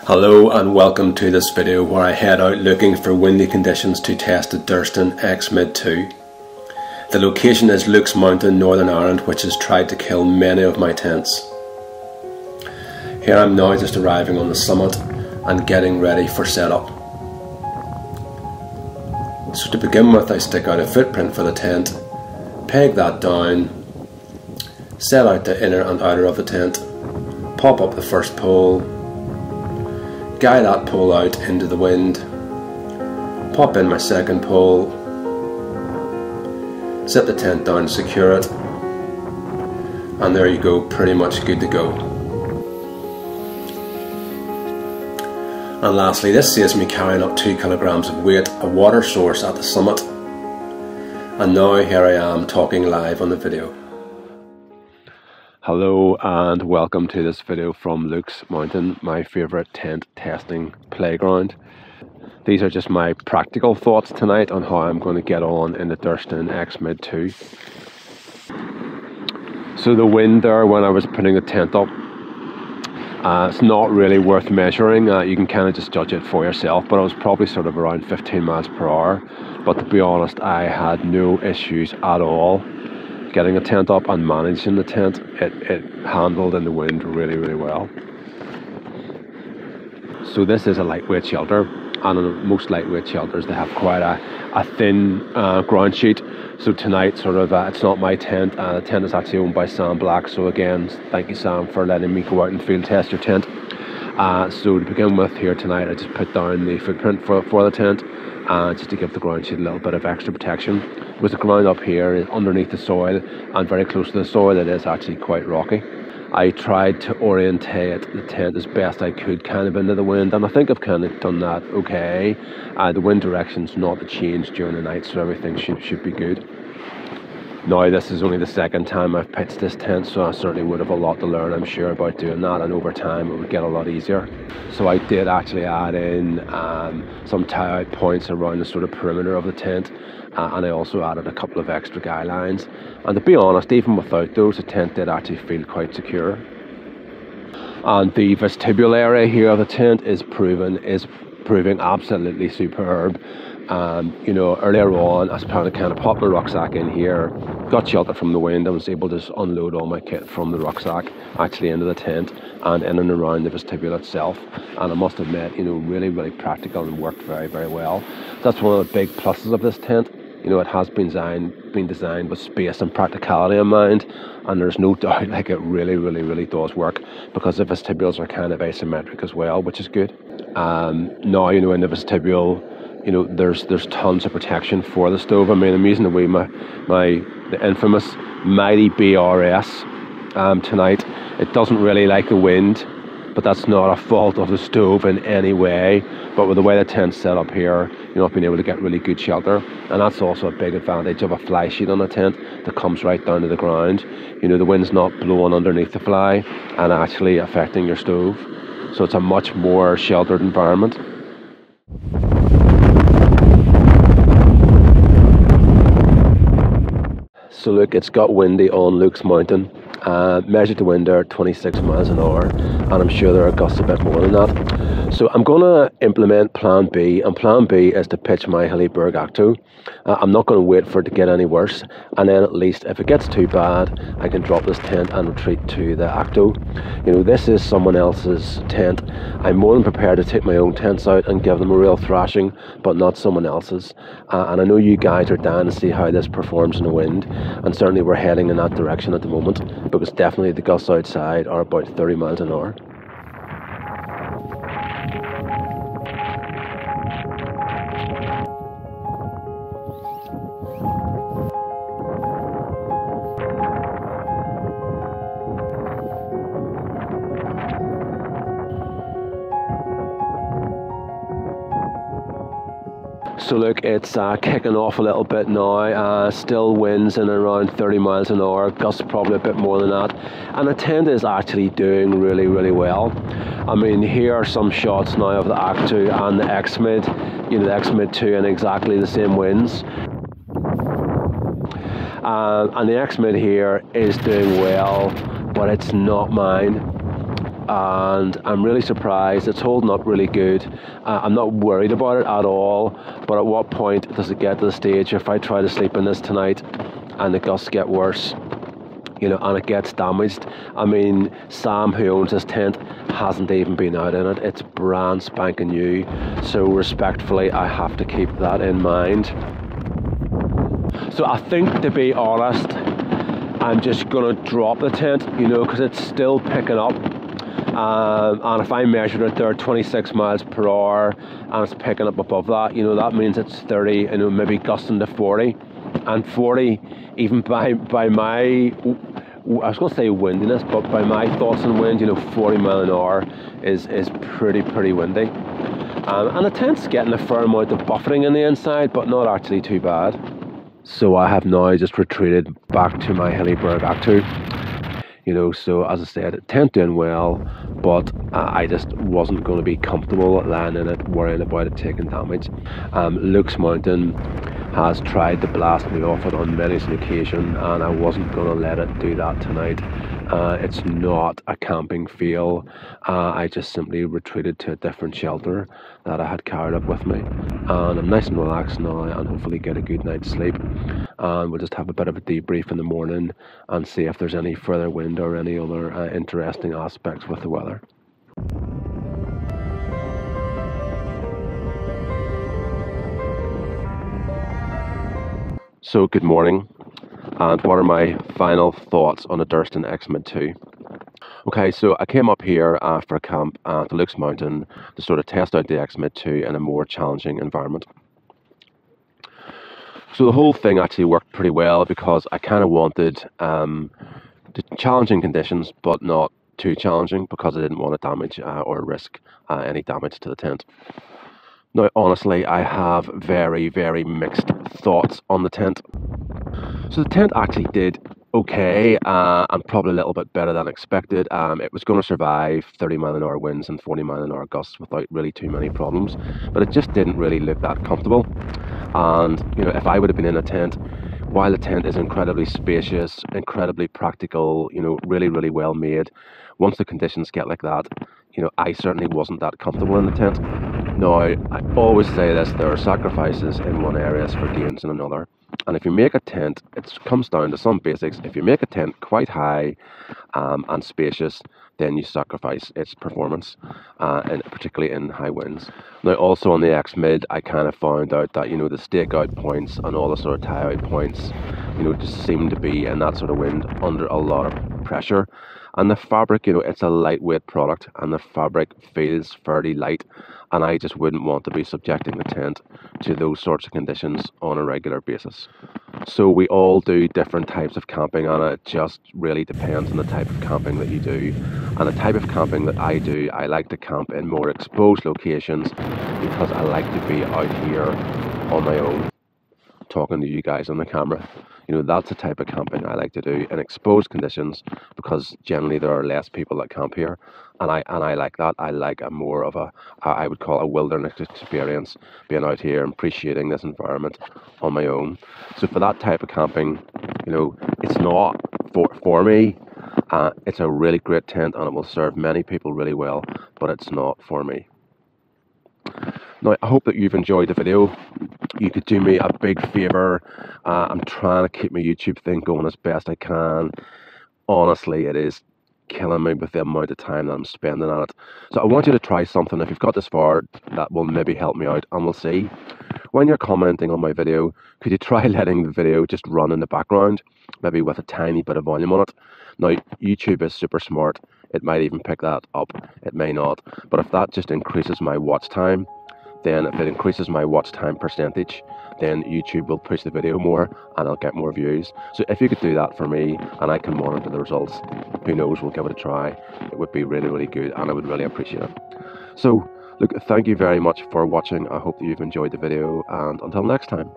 Hello and welcome to this video where I head out looking for windy conditions to test the Durston X Mid 2. The location is Luke's Mountain, Northern Ireland, which has tried to kill many of my tents. Here I'm now just arriving on the summit and getting ready for setup. So to begin with, I stick out a footprint for the tent, peg that down, set out the inner and outer of the tent, pop up the first pole, guide that pole out into the wind, pop in my second pole, set the tent down, secure it, and there you go, pretty much good to go. And lastly, this saves me carrying up 2 kilograms of weight, a water source at the summit, and now here I am talking live on the video. Hello and welcome to this video from Luke's Mountain, my favourite tent testing playground. These are just my practical thoughts tonight on how I'm going to get on in the Durston X Mid 2. So the wind there when I was putting the tent up, it's not really worth measuring. You can kind of just judge it for yourself, but I was probably sort of around 15 miles per hour. But to be honest, I had no issues at all getting a tent up and managing the tent. It handled in the wind really well. So this is a lightweight shelter, and in most lightweight shelters they have quite a thin ground sheet. So tonight it's not my tent. The tent is actually owned by Sam Black, so again thank you Sam for letting me go out and field test your tent. So to begin with here tonight, I just put down the footprint for the tent, just to give the ground sheet a little bit of extra protection. With the ground up here is underneath the soil and very close to the soil, it is actually quite rocky. I tried to orientate the tent as best I could kind of into the wind, and I think I've kind of done that okay. The wind direction's not to change during the night, so everything should be good. Now this is only the second time I've pitched this tent, so I certainly would have a lot to learn, I'm sure, about doing that, and over time it would get a lot easier. So I did actually add in some tie-out points around the sort of perimeter of the tent, and I also added a couple of extra guy lines. And to be honest, even without those, the tent did actually feel quite secure. And the vestibule area here of the tent is proving absolutely superb. You know, earlier on I was trying to kind of pop my rucksack in here, got shelter from the wind, and was able to just unload all my kit from the rucksack actually into the tent and in and around the vestibule itself. And I must admit, you know, really practical and worked very well. That's one of the big pluses of this tent. You know, it has been designed with space and practicality in mind, and there's no doubt like it really does work, because the vestibules are kind of asymmetric as well, which is good. Now, you know, in the vestibule, you know, there's tons of protection for the stove. I mean, I'm using the infamous mighty BRS tonight. It doesn't really like the wind, but that's not a fault of the stove in any way. But with the way the tent's set up here, you know, I've been able to get really good shelter, and that's also a big advantage of a fly sheet on a tent that comes right down to the ground. You know, the wind's not blowing underneath the fly and actually affecting your stove, so it's a much more sheltered environment. So look, it's got windy on Luke's Mountain. Measured the wind there at 26 miles an hour, and I'm sure there are gusts a bit more than that. So I'm going to implement plan B, and plan B is to pitch my Hilleberg AKTO. I'm not going to wait for it to get any worse, and then at least if it gets too bad, I can drop this tent and retreat to the AKTO. You know, this is someone else's tent. I'm more than prepared to take my own tents out and give them a real thrashing, but not someone else's. And I know you guys are dying to see how this performs in the wind, and certainly we're heading in that direction at the moment, because definitely the gusts outside are about 30 miles an hour. So look, it's kicking off a little bit now, still winds in around 30 miles an hour, gusts probably a bit more than that, and the tent is actually doing really well. I mean, here are some shots now of the AKTO and the X Mid, you know, the X Mid 2 in exactly the same winds. And the X Mid here is doing well, but it's not mine. and I'm really surprised. It's holding up really good. I'm not worried about it at all, but at what point does it get to the stage if I try to sleep in this tonight and the gusts get worse, you know, and it gets damaged? I mean, Sam, who owns this tent, hasn't even been out in it. It's brand spanking new, so respectfully I have to keep that in mind. So I think, to be honest, I'm just gonna drop the tent, you know, because it's still picking up. And if I measured it there 26 miles per hour and it's picking up above that, you know, that means it's 30, you know, maybe gusting to 40. And 40, even by my, I was going to say windiness, but by my thoughts on wind, you know, 40 mile an hour is pretty windy. And the tent's getting a fair amount of buffeting in the inside, but not actually too bad. So I have now just retreated back to my Hilleberg AKTO. You know, so as I said, tent doing well, but I just wasn't going to be comfortable lying in it, worrying about it taking damage. Luke's Mountain has tried to blast me off it on many an occasion, and I wasn't going to let it do that tonight. It's not a camping feel. I just simply retreated to a different shelter that I had carried up with me, and I'm nice and relaxed now, and hopefully get a good night's sleep. And we'll just have a bit of a debrief in the morning and see if there's any further wind or any other interesting aspects with the weather. So good morning, and what are my final thoughts on the Durston X Mid 2? Okay, so I came up here for a camp at Luke's Mountain to sort of test out the X Mid 2 in a more challenging environment. So the whole thing actually worked pretty well because I kind of wanted the challenging conditions, but not too challenging, because I didn't want to damage or risk any damage to the tent. Now, honestly, I have very mixed thoughts on the tent. So the tent actually did okay, and probably a little bit better than expected. It was going to survive 30 mile an hour winds and 40 mile an hour gusts without really too many problems, but it just didn't really look that comfortable. And, you know, if I would have been in a tent, while the tent is incredibly spacious, incredibly practical, you know, really well made, once the conditions get like that, you know, I certainly wasn't that comfortable in the tent. Now, I always say this, there are sacrifices in one area for gains in another. And if you make a tent, it comes down to some basics. If you make a tent quite high and spacious, then you sacrifice its performance, and particularly in high winds. Now, also on the X Mid, I kind of found out that, you know, the stakeout points and all the sort of tie-out points, you know, just seem to be in that sort of wind under a lot of pressure. And the fabric, you know, it's a lightweight product, and the fabric feels fairly light, and I just wouldn't want to be subjecting the tent to those sorts of conditions on a regular basis. So we all do different types of camping, and it just really depends on the type of camping that you do. And the type of camping that I do, I like to camp in more exposed locations because I like to be out here on my own, talking to you guys on the camera. You know, that's the type of camping I like to do in exposed conditions, because generally there are less people that camp here, and I like that. I like a more of a, I would call a wilderness experience, being out here and appreciating this environment on my own. So for that type of camping, you know, it's not for me. It's a really great tent and it will serve many people really well, but it's not for me. Now, I hope that you've enjoyed the video. You could do me a big favour. I'm trying to keep my YouTube thing going as best I can. Honestly, it is killing me with the amount of time that I'm spending on it. So I want you to try something. If you've got this far, that will maybe help me out, and we'll see. When you're commenting on my video, could you try letting the video just run in the background, maybe with a tiny bit of volume on it? Now, YouTube is super smart. It might even pick that up. It may not. But if that just increases my watch time, then if it increases my watch time percentage, then YouTube will push the video more and I'll get more views. So if you could do that for me and I can monitor the results, who knows, we'll give it a try. It would be really good, and I would really appreciate it. So look, thank you very much for watching. I hope that you've enjoyed the video, and until next time.